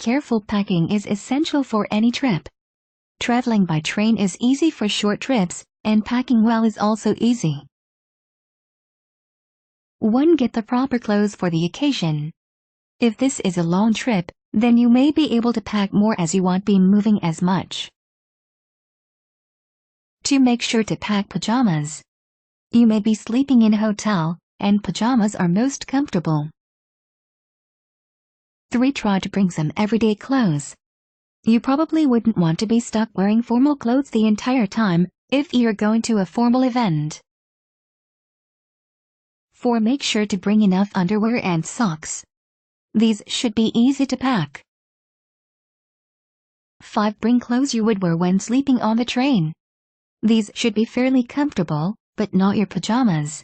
careful packing is essential for any trip. Traveling by train is easy for short trips, and packing well is also easy. 1. Get the proper clothes for the occasion. If this is a long trip, then you may be able to pack more as you won't be moving as much. 2. Make sure to pack pajamas. You may be sleeping in a hotel, and pajamas are most comfortable. 3. Try to bring some everyday clothes. You probably wouldn't want to be stuck wearing formal clothes the entire time if you're going to a formal event. 4. Make sure to bring enough underwear and socks. These should be easy to pack. 5. Bring clothes you would wear when sleeping on the train. These should be fairly comfortable, but not your pajamas.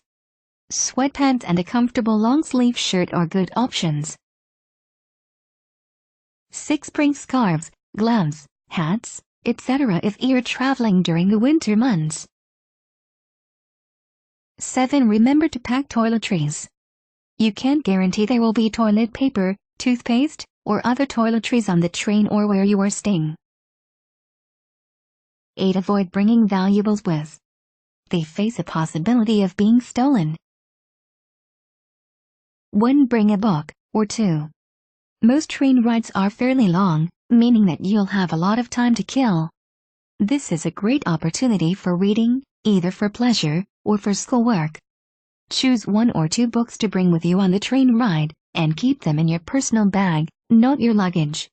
Sweatpants and a comfortable long-sleeve shirt are good options. 6. Bring scarves, gloves, hats, etc. if you're traveling during the winter months. 7. Remember to pack toiletries. You can't guarantee there will be toilet paper, toothpaste, or other toiletries on the train or where you are staying. 8. Avoid bringing valuables with. They face a possibility of being stolen. 1. Bring a book, or 2. Most train rides are fairly long, meaning that you'll have a lot of time to kill. This is a great opportunity for reading, either for pleasure or for schoolwork. Choose 1 or 2 books to bring with you on the train ride, and keep them in your personal bag, not your luggage.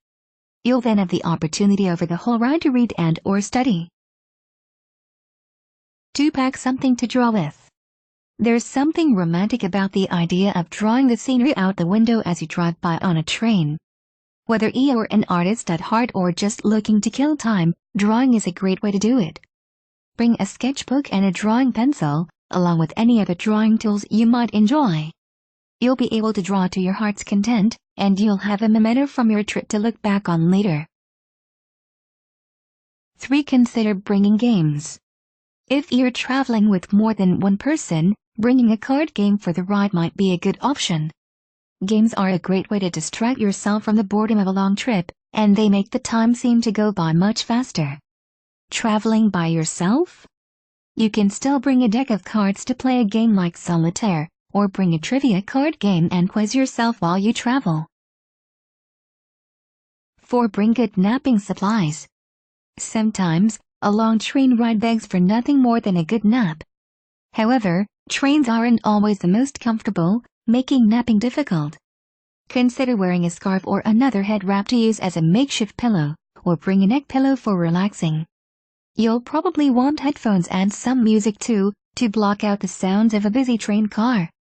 You'll then have the opportunity over the whole ride to read and/or study. 2. Pack something to draw with. There's something romantic about the idea of drawing the scenery out the window as you drive by on a train. Whether you're an artist at heart or just looking to kill time, drawing is a great way to do it. Bring a sketchbook and a drawing pencil, along with any other drawing tools you might enjoy. You'll be able to draw to your heart's content, and you'll have a memento from your trip to look back on later. 3. Consider bringing games. If you're traveling with more than one person, bringing a card game for the ride might be a good option. Games are a great way to distract yourself from the boredom of a long trip, and they make the time seem to go by much faster. Traveling by yourself? You can still bring a deck of cards to play a game like solitaire, or bring a trivia card game and quiz yourself while you travel. 4. Bring good napping supplies. Sometimes, a long train ride begs for nothing more than a good nap. However, trains aren't always the most comfortable, making napping difficult. Consider wearing a scarf or another head wrap to use as a makeshift pillow, or bring a neck pillow for relaxing. You'll probably want headphones and some music too, to block out the sounds of a busy train car.